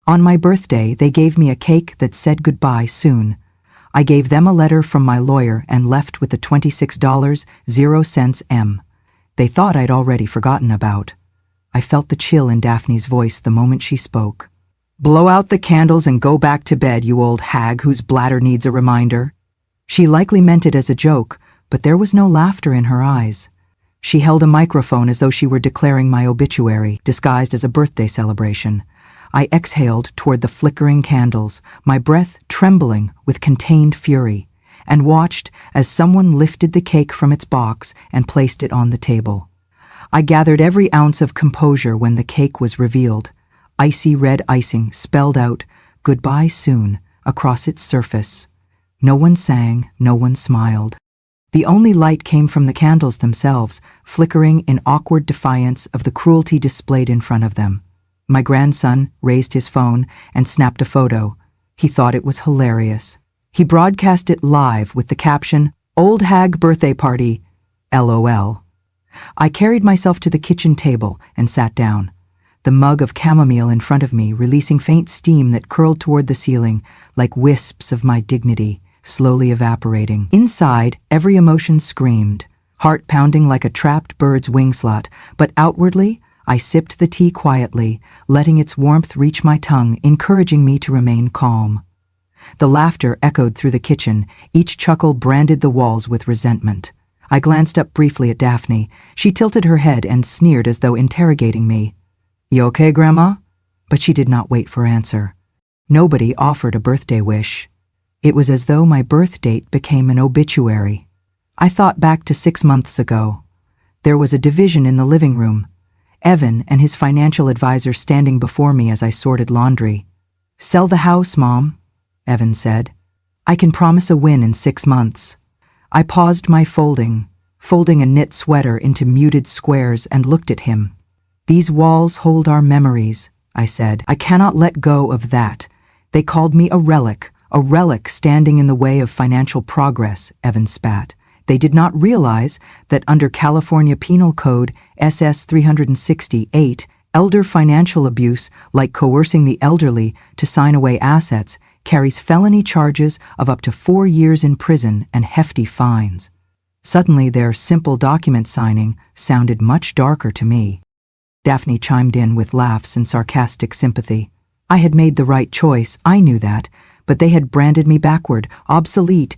On my birthday, they gave me a cake that said goodbye soon. I gave them a letter from my lawyer and left with the $26.00. They thought I'd already forgotten about. I felt the chill in Daphne's voice the moment she spoke. "Blow out the candles and go back to bed, you old hag whose bladder needs a reminder." She likely meant it as a joke, but there was no laughter in her eyes. She held a microphone as though she were declaring my obituary, disguised as a birthday celebration. I exhaled toward the flickering candles, my breath trembling with contained fury, and watched as someone lifted the cake from its box and placed it on the table. I gathered every ounce of composure when the cake was revealed. Icy red icing spelled out, "Goodbye soon," across its surface. No one sang, no one smiled. The only light came from the candles themselves, flickering in awkward defiance of the cruelty displayed in front of them. My grandson raised his phone and snapped a photo. He thought it was hilarious. He broadcast it live with the caption, "Old Hag Birthday Party, LOL." I carried myself to the kitchen table and sat down, the mug of chamomile in front of me releasing faint steam that curled toward the ceiling like wisps of my dignity, slowly evaporating. Inside, every emotion screamed, heart pounding like a trapped bird's wing slot, but outwardly, I sipped the tea quietly, letting its warmth reach my tongue, encouraging me to remain calm. The laughter echoed through the kitchen, each chuckle branded the walls with resentment. I glanced up briefly at Daphne. She tilted her head and sneered as though interrogating me. "You okay, Grandma?" But she did not wait for answer. Nobody offered a birthday wish. It was as though my birth date became an obituary. I thought back to 6 months ago. There was a division in the living room. Evan and his financial advisor standing before me as I sorted laundry. "Sell the house, Mom," Evan said. "I can promise a win in 6 months." I paused my folding a knit sweater into muted squares and looked at him. "These walls hold our memories," I said. "I cannot let go of that. They called me a relic standing in the way of financial progress," Evan spat. They did not realize that under California Penal Code SS 368, elder financial abuse, like coercing the elderly to sign away assets, carries felony charges of up to 4 years in prison and hefty fines. Suddenly, their simple document signing sounded much darker to me. Daphne chimed in with laughs and sarcastic sympathy. I had made the right choice, I knew that, but they had branded me backward, obsolete.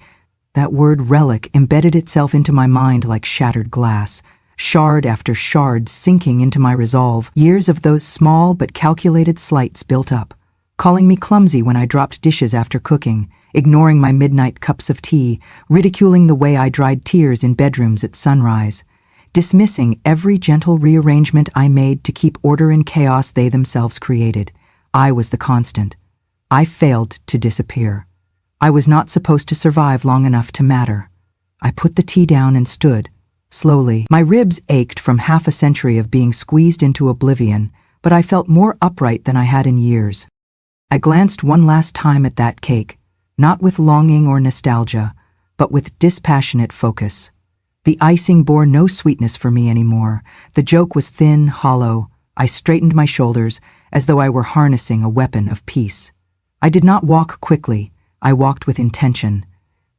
That word relic embedded itself into my mind like shattered glass, shard after shard sinking into my resolve. Years of those small but calculated slights built up, calling me clumsy when I dropped dishes after cooking, ignoring my midnight cups of tea, ridiculing the way I dried tears in bedrooms at sunrise, dismissing every gentle rearrangement I made to keep order in chaos they themselves created. I was the constant. I failed to disappear. I was not supposed to survive long enough to matter. I put the tea down and stood, slowly. My ribs ached from half a century of being squeezed into oblivion, but I felt more upright than I had in years. I glanced one last time at that cake, not with longing or nostalgia, but with dispassionate focus. The icing bore no sweetness for me anymore. The joke was thin, hollow. I straightened my shoulders as though I were harnessing a weapon of peace. I did not walk quickly. I walked with intention.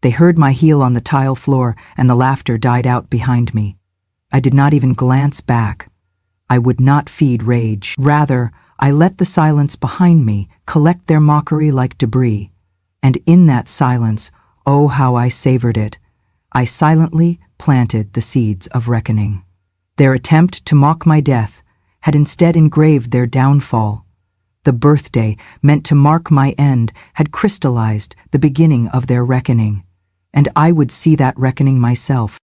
They heard my heel on the tile floor, and the laughter died out behind me. I did not even glance back. I would not feed rage. Rather, I let the silence behind me collect their mockery like debris. And in that silence, oh how I savored it, I silently planted the seeds of reckoning. Their attempt to mock my death had instead engraved their downfall. The birthday, meant to mark my end, had crystallized the beginning of their reckoning, and I would see that reckoning myself.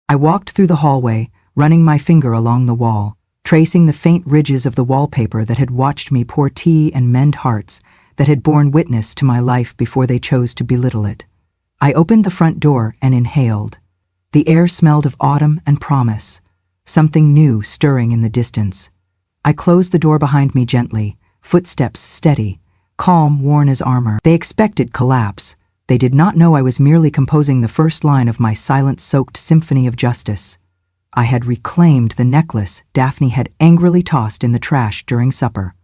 I walked through the hallway, running my finger along the wall, tracing the faint ridges of the wallpaper that had watched me pour tea and mend hearts, that had borne witness to my life before they chose to belittle it. I opened the front door and inhaled. The air smelled of autumn and promise, something new stirring in the distance. I closed the door behind me gently, footsteps steady, calm worn as armor. They expected collapse. They did not know I was merely composing the first line of my silence-soaked symphony of justice. I had reclaimed the necklace Daphne had angrily tossed in the trash during supper.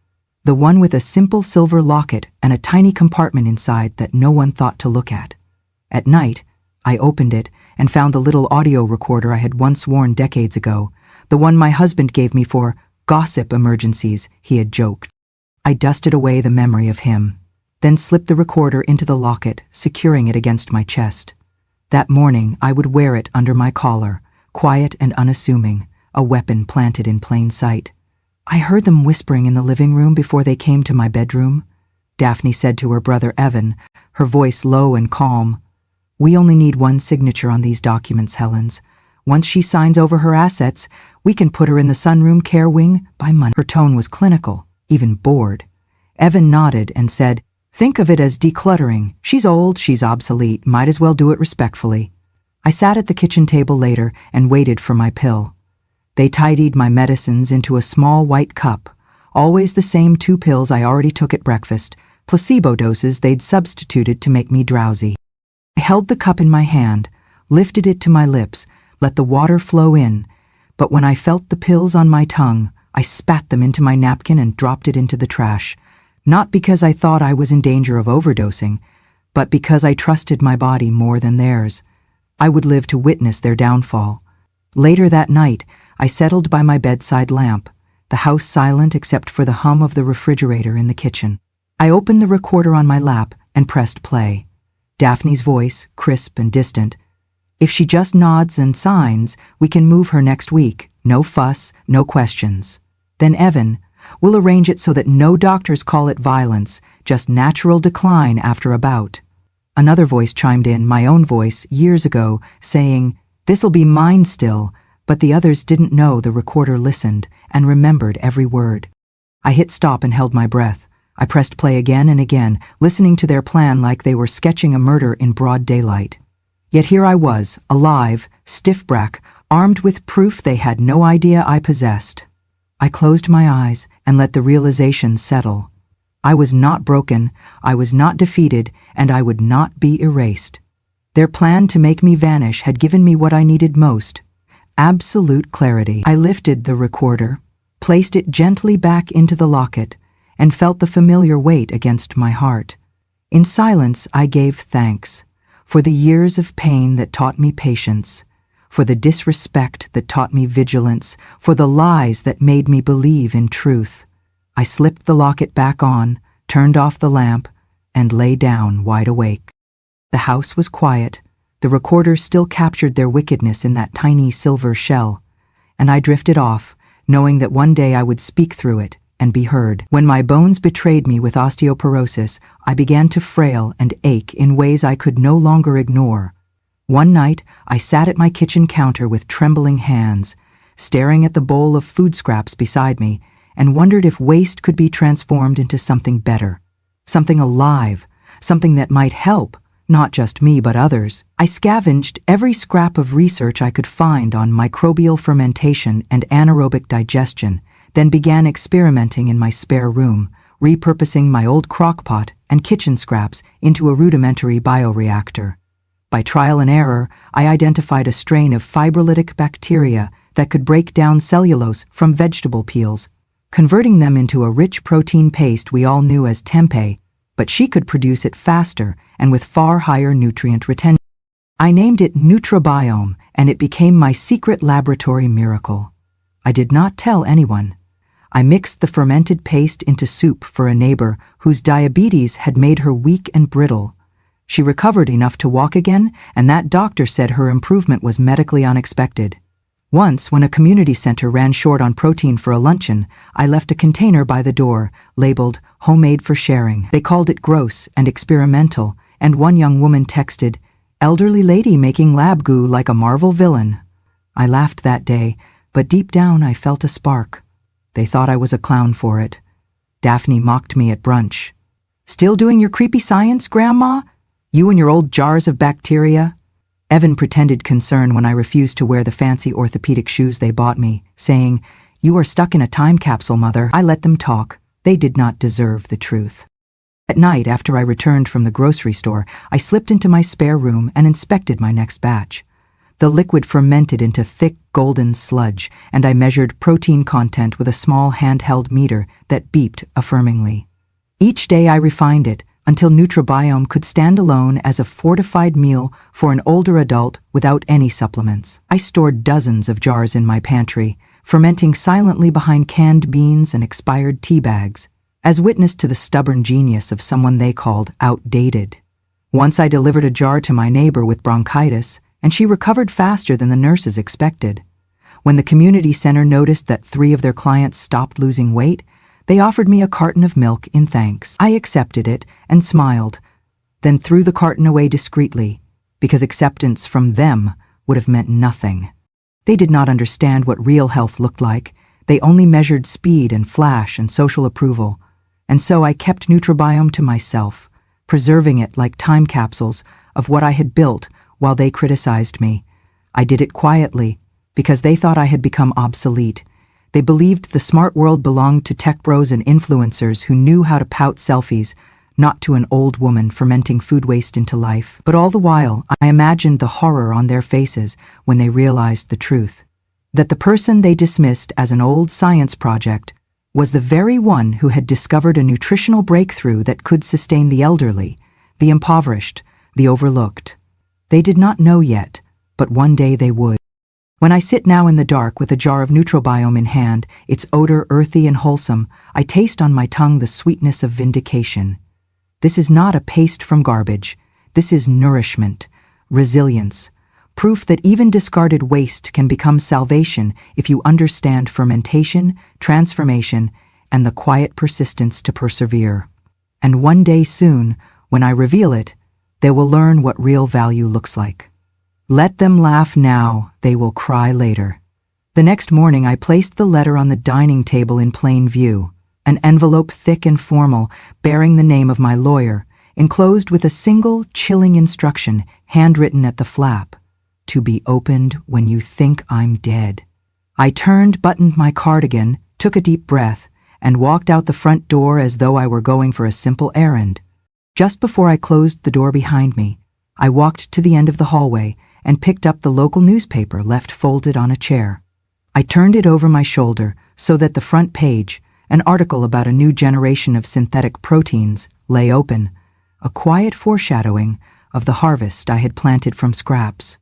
The one with a simple silver locket and a tiny compartment inside that no one thought to look at. At night, I opened it and found the little audio recorder I had once worn decades ago, the one my husband gave me for gossip emergencies, he had joked. I dusted away the memory of him, then slipped the recorder into the locket, securing it against my chest. That morning, I would wear it under my collar, quiet and unassuming, a weapon planted in plain sight. I heard them whispering in the living room before they came to my bedroom. Daphne said to her brother Evan, her voice low and calm, "We only need one signature on these documents, Helens. Once she signs over her assets, we can put her in the sunroom care wing by Monday." Her tone was clinical, even bored. Evan nodded and said, "Think of it as decluttering. She's old, she's obsolete, might as well do it respectfully." I sat at the kitchen table later and waited for my pill. They tidied my medicines into a small white cup, always the same 2 pills I already took at breakfast, placebo doses they'd substituted to make me drowsy. I held the cup in my hand, lifted it to my lips, let the water flow in, but when I felt the pills on my tongue, I spat them into my napkin and dropped it into the trash, not because I thought I was in danger of overdosing, but because I trusted my body more than theirs. I would live to witness their downfall. Later that night, I settled by my bedside lamp, the house silent except for the hum of the refrigerator in the kitchen. I opened the recorder on my lap and pressed play. Daphne's voice, crisp and distant. "If she just nods and signs, we can move her next week. No fuss, no questions." Then Evan, "We'll arrange it so that no doctors call it violence, just natural decline after a bout." Another voice chimed in, my own voice, years ago, saying, "This'll be mine still," but the others didn't know the recorder listened and remembered every word. I hit stop and held my breath. I pressed play again and again, listening to their plan like they were sketching a murder in broad daylight. Yet here I was, alive, stiff-back, armed with proof they had no idea I possessed. I closed my eyes and let the realization settle. I was not broken, I was not defeated, and I would not be erased. Their plan to make me vanish had given me what I needed most: absolute clarity. I lifted the recorder, placed it gently back into the locket, and felt the familiar weight against my heart. In silence, I gave thanks for the years of pain that taught me patience, for the disrespect that taught me vigilance, for the lies that made me believe in truth. I slipped the locket back on, turned off the lamp, and lay down wide awake. The house was quiet. The recorder still captured their wickedness in that tiny silver shell, and I drifted off, knowing that one day I would speak through it and be heard. When my bones betrayed me with osteoporosis, I began to frail and ache in ways I could no longer ignore. One night, I sat at my kitchen counter with trembling hands, staring at the bowl of food scraps beside me, and wondered if waste could be transformed into something better, something alive, something that might help, not just me but others. I scavenged every scrap of research I could find on microbial fermentation and anaerobic digestion, then began experimenting in my spare room, repurposing my old crockpot and kitchen scraps into a rudimentary bioreactor. By trial and error, I identified a strain of fibrolytic bacteria that could break down cellulose from vegetable peels, converting them into a rich protein paste we all knew as tempeh, but she could produce it faster and with far higher nutrient retention. I named it Nutribiome, and it became my secret laboratory miracle. I did not tell anyone. I mixed the fermented paste into soup for a neighbor whose diabetes had made her weak and brittle. She recovered enough to walk again, and that doctor said her improvement was medically unexpected. Once, when a community center ran short on protein for a luncheon, I left a container by the door, labeled "Homemade for Sharing." They called it gross and experimental, and one young woman texted, "Elderly lady making lab goo like a Marvel villain." I laughed that day, but deep down I felt a spark. They thought I was a clown for it. Daphne mocked me at brunch. "Still doing your creepy science, Grandma? You and your old jars of bacteria?" Evan pretended concern when I refused to wear the fancy orthopedic shoes they bought me, saying, "You are stuck in a time capsule, Mother." I let them talk. They did not deserve the truth. At night, after I returned from the grocery store, I slipped into my spare room and inspected my next batch. The liquid fermented into thick, golden sludge, and I measured protein content with a small handheld meter that beeped affirmingly. Each day I refined it until Nutribiome could stand alone as a fortified meal for an older adult without any supplements. I stored dozens of jars in my pantry, fermenting silently behind canned beans and expired tea bags, as witness to the stubborn genius of someone they called outdated. Once I delivered a jar to my neighbor with bronchitis, and she recovered faster than the nurses expected. When the community center noticed that 3 of their clients stopped losing weight, they offered me a carton of milk in thanks. I accepted it and smiled, then threw the carton away discreetly, because acceptance from them would have meant nothing. They did not understand what real health looked like. They only measured speed and flash and social approval. And so I kept Nutribiome to myself, preserving it like time capsules of what I had built while they criticized me. I did it quietly, because they thought I had become obsolete. They believed the smart world belonged to tech bros and influencers who knew how to pout selfies, not to an old woman fermenting food waste into life. But all the while, I imagined the horror on their faces when they realized the truth. That the person they dismissed as an old science project was the very one who had discovered a nutritional breakthrough that could sustain the elderly, the impoverished, the overlooked. They did not know yet, but one day they would. When I sit now in the dark with a jar of Nutribiome in hand, its odor earthy and wholesome, I taste on my tongue the sweetness of vindication. This is not a paste from garbage. This is nourishment, resilience, proof that even discarded waste can become salvation if you understand fermentation, transformation, and the quiet persistence to persevere. And one day soon, when I reveal it, they will learn what real value looks like. Let them laugh now, they will cry later. The next morning I placed the letter on the dining table in plain view, an envelope thick and formal, bearing the name of my lawyer, enclosed with a single, chilling instruction, handwritten at the flap: to be opened when you think I'm dead. I turned, buttoned my cardigan, took a deep breath, and walked out the front door as though I were going for a simple errand. Just before I closed the door behind me, I walked to the end of the hallway and picked up the local newspaper left folded on a chair. I turned it over my shoulder so that the front page, an article about a new generation of synthetic proteins, lay open, a quiet foreshadowing of the harvest I had planted from scraps.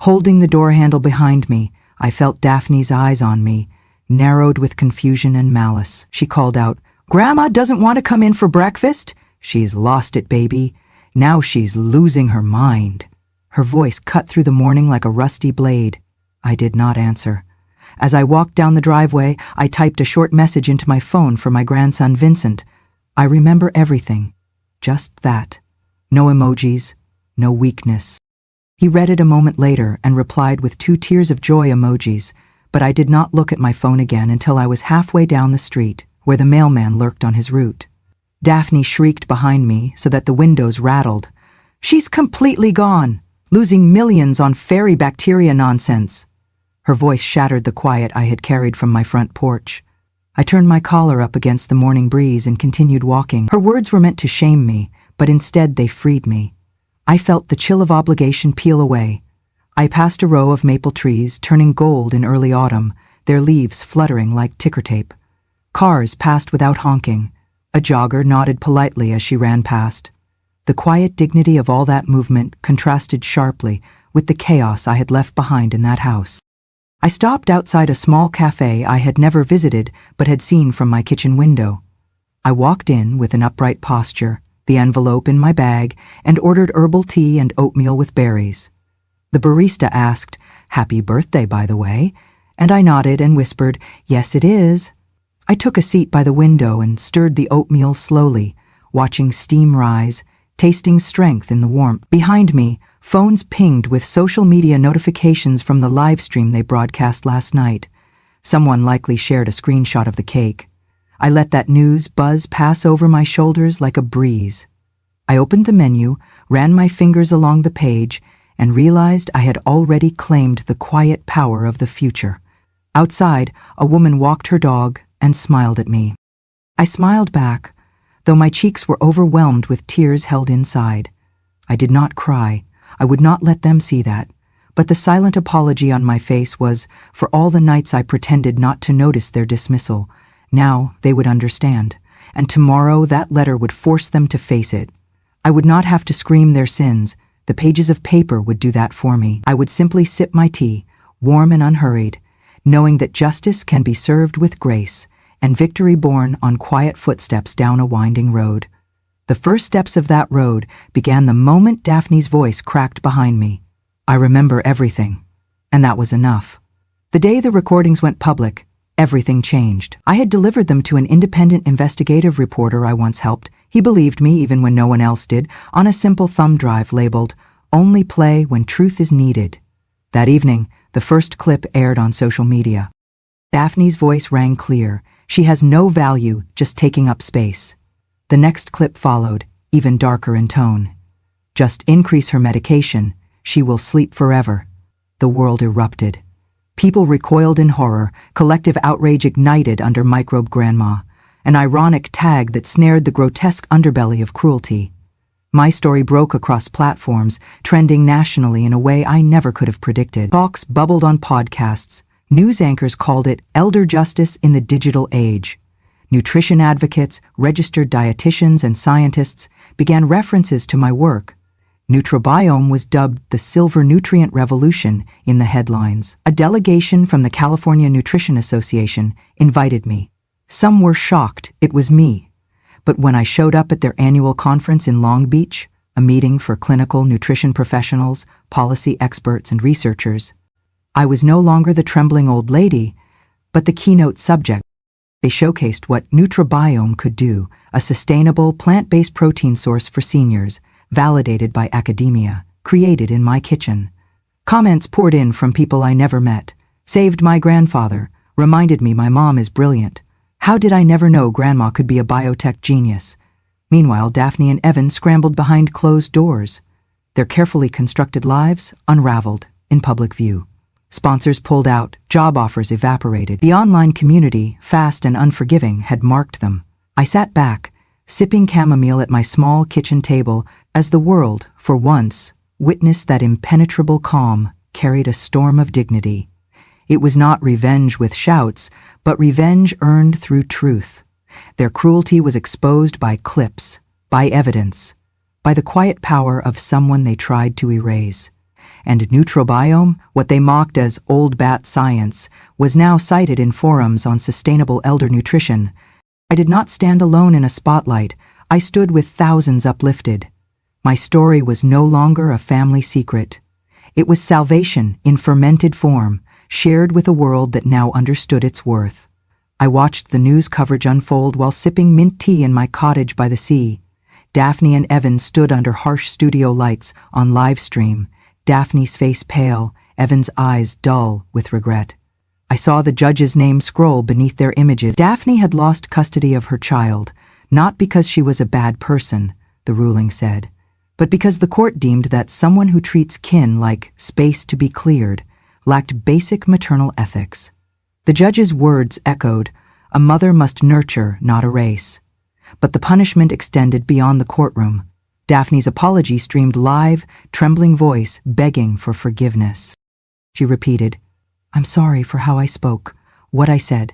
Holding the door handle behind me, I felt Daphne's eyes on me, narrowed with confusion and malice. She called out, "Grandma doesn't want to come in for breakfast? She's lost it, baby. Now she's losing her mind." Her voice cut through the morning like a rusty blade. I did not answer. As I walked down the driveway, I typed a short message into my phone for my grandson Vincent. I remember everything. Just that. No emojis, no weakness. He read it a moment later and replied with 2 tears of joy emojis, but I did not look at my phone again until I was halfway down the street, where the mailman lurked on his route. Daphne shrieked behind me so that the windows rattled. "She's completely gone, losing millions on fairy bacteria nonsense." Her voice shattered the quiet I had carried from my front porch. I turned my collar up against the morning breeze and continued walking. Her words were meant to shame me, but instead they freed me. I felt the chill of obligation peel away. I passed a row of maple trees turning gold in early autumn, their leaves fluttering like ticker tape. Cars passed without honking. A jogger nodded politely as she ran past. The quiet dignity of all that movement contrasted sharply with the chaos I had left behind in that house. I stopped outside a small cafe I had never visited but had seen from my kitchen window. I walked in with an upright posture, the envelope in my bag, and ordered herbal tea and oatmeal with berries. The barista asked, "Happy birthday, by the way," and I nodded and whispered, "Yes, it is." I took a seat by the window and stirred the oatmeal slowly, watching steam rise, tasting strength in the warmth. Behind me, phones pinged with social media notifications from the live stream they broadcast last night. Someone likely shared a screenshot of the cake. I let that news buzz pass over my shoulders like a breeze. I opened the menu, ran my fingers along the page, and realized I had already claimed the quiet power of the future. Outside, a woman walked her dog and smiled at me. I smiled back, though my cheeks were overwhelmed with tears held inside. I did not cry. I would not let them see that. But the silent apology on my face was, for all the nights I pretended not to notice their dismissal, now they would understand, and tomorrow that letter would force them to face it. I would not have to scream their sins, the pages of paper would do that for me. I would simply sip my tea, warm and unhurried, knowing that justice can be served with grace, and victory born on quiet footsteps down a winding road. The first steps of that road began the moment Daphne's voice cracked behind me. I remember everything, and that was enough. The day the recordings went public, everything changed. I had delivered them to an independent investigative reporter I once helped. He believed me even when no one else did, on a simple thumb drive labeled, "Only play when truth is needed." That evening, the first clip aired on social media. Daphne's voice rang clear. She has no value, just taking up space. The next clip followed, even darker in tone. Just increase her medication, she will sleep forever. The world erupted. People recoiled in horror, collective outrage ignited under microbe grandma, an ironic tag that snared the grotesque underbelly of cruelty. My story broke across platforms, trending nationally in a way I never could have predicted. Talks bubbled on podcasts. News anchors called it elder justice in the digital age. Nutrition advocates, registered dietitians, and scientists began references to my work. Nutribiome was dubbed the silver nutrient revolution in the headlines. A delegation from the California Nutrition Association invited me. Some were shocked it was me. But when I showed up at their annual conference in Long Beach, a meeting for clinical nutrition professionals, policy experts, and researchers, I was no longer the trembling old lady, but the keynote subject. They showcased what Nutribiome could do, a sustainable, plant-based protein source for seniors, validated by academia, created in my kitchen. Comments poured in from people I never met. Saved my grandfather, reminded me my mom is brilliant. How did I never know Grandma could be a biotech genius? Meanwhile, Daphne and Evan scrambled behind closed doors. Their carefully constructed lives unraveled in public view. Sponsors pulled out, job offers evaporated. The online community, fast and unforgiving, had marked them. I sat back, sipping chamomile at my small kitchen table, as the world, for once, witnessed that impenetrable calm carried a storm of dignity. It was not revenge with shouts, but revenge earned through truth. Their cruelty was exposed by clips, by evidence, by the quiet power of someone they tried to erase. And Nutribiome, what they mocked as old bat science, was now cited in forums on sustainable elder nutrition. I did not stand alone in a spotlight. I stood with thousands uplifted. My story was no longer a family secret. It was salvation in fermented form, shared with a world that now understood its worth. I watched the news coverage unfold while sipping mint tea in my cottage by the sea. Daphne and Evan stood under harsh studio lights on live stream, Daphne's face pale, Evan's eyes dull with regret. I saw the judge's name scroll beneath their images. Daphne had lost custody of her child, not because she was a bad person, the ruling said, but because the court deemed that someone who treats kin like space to be cleared lacked basic maternal ethics. The judge's words echoed, "A mother must nurture, not erase." But the punishment extended beyond the courtroom. Daphne's apology streamed live, trembling voice begging for forgiveness. She repeated, "I'm sorry for how I spoke, what I said."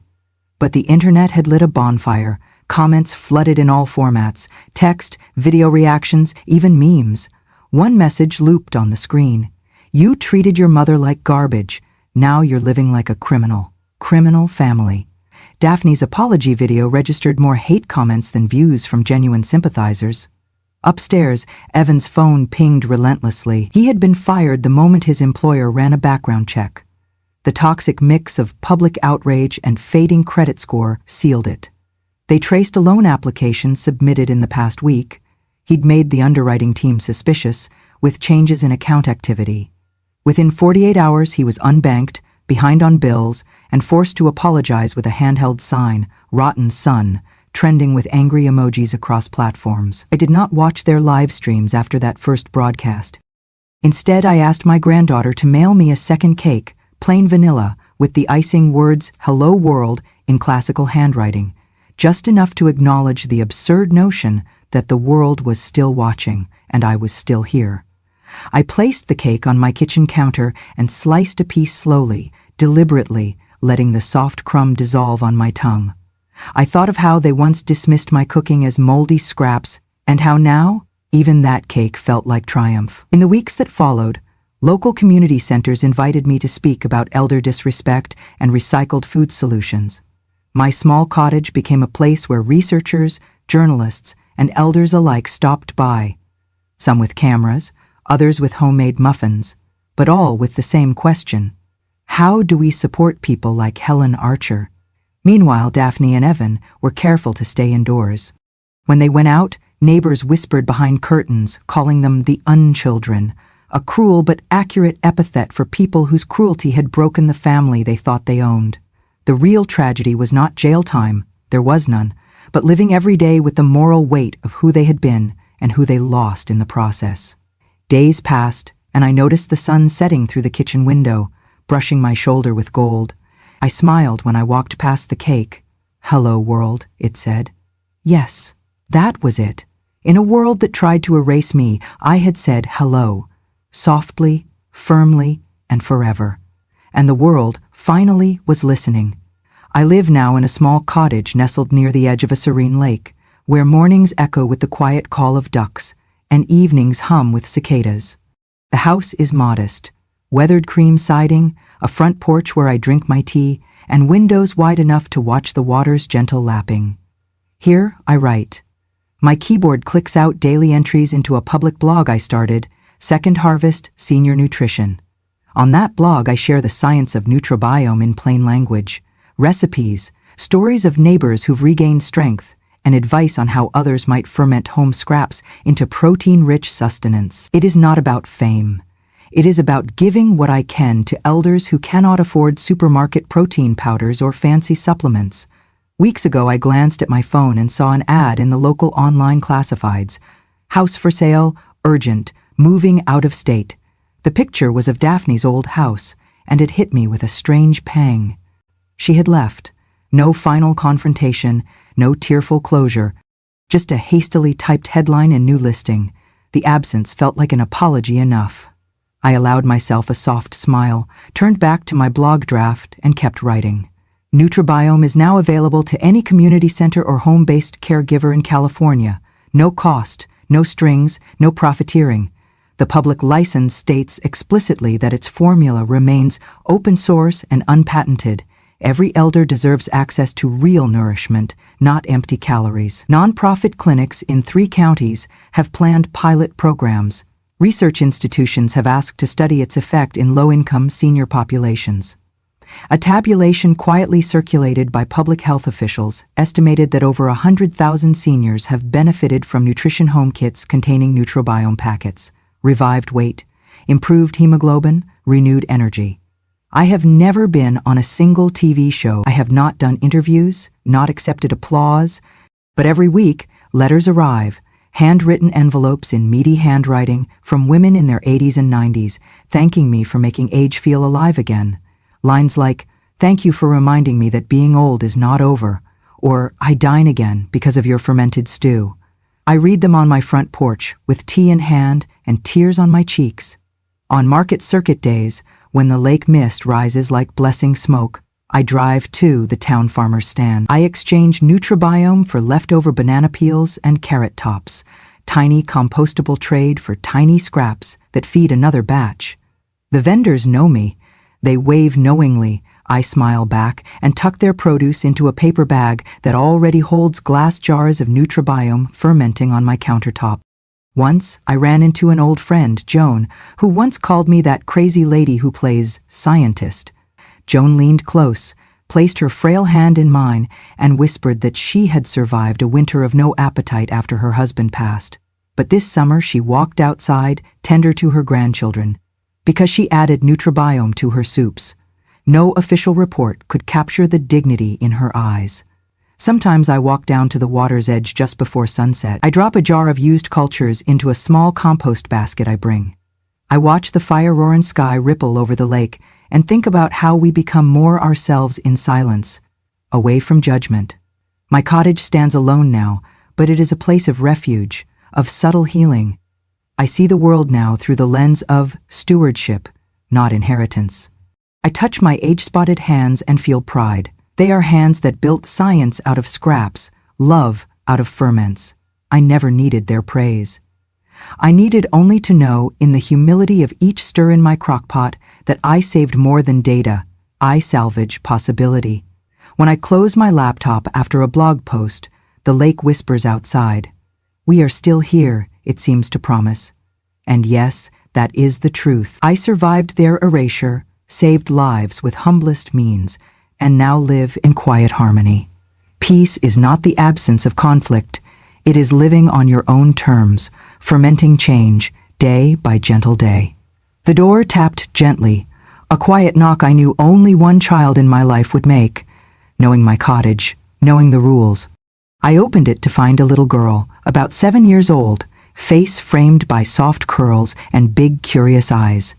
But the internet had lit a bonfire. Comments flooded in all formats, text, video reactions, even memes. One message looped on the screen. "You treated your mother like garbage. Now you're living like a criminal. Criminal family." Daphne's apology video registered more hate comments than views from genuine sympathizers. Upstairs, Evan's phone pinged relentlessly. He had been fired the moment his employer ran a background check. The toxic mix of public outrage and fading credit score sealed it. They traced a loan application submitted in the past week. He'd made the underwriting team suspicious, with changes in account activity. Within 48 hours, he was unbanked, behind on bills, and forced to apologize with a handheld sign, "Rotten Son," trending with angry emojis across platforms. I did not watch their live streams after that first broadcast. Instead, I asked my granddaughter to mail me a second cake, plain vanilla, with the icing words, "Hello World," in classical handwriting, just enough to acknowledge the absurd notion that the world was still watching and I was still here. I placed the cake on my kitchen counter and sliced a piece slowly, deliberately, letting the soft crumb dissolve on my tongue. I thought of how they once dismissed my cooking as moldy scraps, and how now, even that cake felt like triumph. In the weeks that followed, local community centers invited me to speak about elder disrespect and recycled food solutions. My small cottage became a place where researchers, journalists, and elders alike stopped by, some with cameras, others with homemade muffins, but all with the same question: how do we support people like Helen Archer? Meanwhile, Daphne and Evan were careful to stay indoors. When they went out, neighbors whispered behind curtains, calling them the unchildren, a cruel but accurate epithet for people whose cruelty had broken the family they thought they owned. The real tragedy was not jail time, there was none, but living every day with the moral weight of who they had been and who they lost in the process. Days passed, and I noticed the sun setting through the kitchen window, brushing my shoulder with gold. I smiled when I walked past the cake. "Hello, world," it said. Yes, that was it. In a world that tried to erase me, I had said hello, softly, firmly, and forever. And the world, finally, was listening. I live now in a small cottage nestled near the edge of a serene lake, where mornings echo with the quiet call of ducks, and evenings hum with cicadas. The house is modest, weathered cream siding, a front porch where I drink my tea, and windows wide enough to watch the water's gentle lapping. Here I write. My keyboard clicks out daily entries into a public blog I started, Second Harvest Senior Nutrition. On that blog I share the science of Nutribiome in plain language, recipes, stories of neighbors who've regained strength, and advice on how others might ferment home scraps into protein-rich sustenance. It is not about fame. It is about giving what I can to elders who cannot afford supermarket protein powders or fancy supplements. Weeks ago I glanced at my phone and saw an ad in the local online classifieds. House for sale, urgent, moving out of state. The picture was of Daphne's old house, and it hit me with a strange pang. She had left. No final confrontation, no tearful closure, just a hastily typed headline and new listing. The absence felt like an apology enough. I allowed myself a soft smile, turned back to my blog draft, and kept writing. Nutribiome is now available to any community center or home-based caregiver in California. No cost, no strings, no profiteering. The public license states explicitly that its formula remains open source and unpatented. Every elder deserves access to real nourishment, not empty calories. Nonprofit clinics in 3 counties have planned pilot programs. Research institutions have asked to study its effect in low-income senior populations. A tabulation quietly circulated by public health officials estimated that over 100,000 seniors have benefited from nutrition home kits containing Nutribiome packets, revived weight, improved hemoglobin, renewed energy. I have never been on a single TV show. I have not done interviews, not accepted applause, but every week, letters arrive, handwritten envelopes in meaty handwriting from women in their 80s and 90s, thanking me for making age feel alive again. Lines like, "Thank you for reminding me that being old is not over," or "I dine again because of your fermented stew." I read them on my front porch, with tea in hand and tears on my cheeks. On market circuit days, when the lake mist rises like blessing smoke, I drive to the town farmer's stand. I exchange Nutribiome for leftover banana peels and carrot tops, tiny compostable trade for tiny scraps that feed another batch. The vendors know me. They wave knowingly. I smile back and tuck their produce into a paper bag that already holds glass jars of Nutribiome fermenting on my countertop. Once, I ran into an old friend, Joan, who once called me that crazy lady who plays scientist. Joan leaned close, placed her frail hand in mine, and whispered that she had survived a winter of no appetite after her husband passed. But this summer she walked outside, tender to her grandchildren, because she added Nutribiome to her soups. No official report could capture the dignity in her eyes. Sometimes I walk down to the water's edge just before sunset. I drop a jar of used cultures into a small compost basket I bring. I watch the fire-roaring sky ripple over the lake and think about how we become more ourselves in silence, away from judgment. My cottage stands alone now, but it is a place of refuge, of subtle healing. I see the world now through the lens of stewardship, not inheritance. I touch my age-spotted hands and feel pride. They are hands that built science out of scraps, love out of ferments. I never needed their praise. I needed only to know, in the humility of each stir in my crockpot, that I saved more than data. I salvage possibility. When I close my laptop after a blog post, the lake whispers outside. We are still here, it seems to promise. And yes, that is the truth. I survived their erasure, saved lives with humblest means, and now live in quiet harmony. Peace is not the absence of conflict. It is living on your own terms, fermenting change, day by gentle day. The door tapped gently, a quiet knock I knew only one child in my life would make, knowing my cottage, knowing the rules. I opened it to find a little girl, about 7 years old, face framed by soft curls and big curious eyes.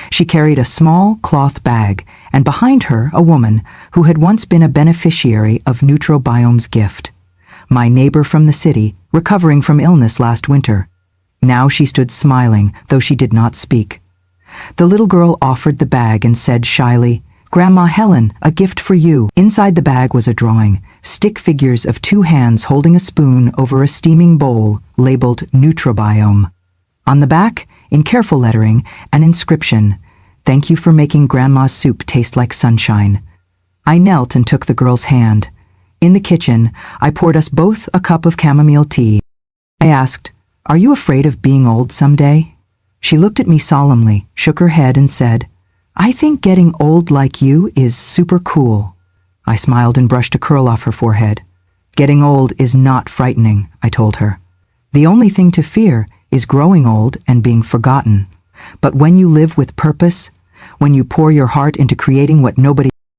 She carried a small cloth bag, and behind her a woman who had once been a beneficiary of Neutrobiome's gift. My neighbor from the city, recovering from illness last winter. Now she stood smiling, though she did not speak. The little girl offered the bag and said shyly, "Grandma Helen, a gift for you." Inside the bag was a drawing, stick figures of 2 hands holding a spoon over a steaming bowl, labeled Neutrobiome. On the back, in careful lettering, an inscription, "Thank you for making Grandma's soup taste like sunshine." I knelt and took the girl's hand. In the kitchen, I poured us both a cup of chamomile tea. I asked, "Are you afraid of being old someday?" She looked at me solemnly, shook her head and said, "I think getting old like you is super cool." I smiled and brushed a curl off her forehead. "Getting old is not frightening," I told her. "The only thing to fear is growing old and being forgotten. But when you live with purpose, when you pour your heart into creating what nobody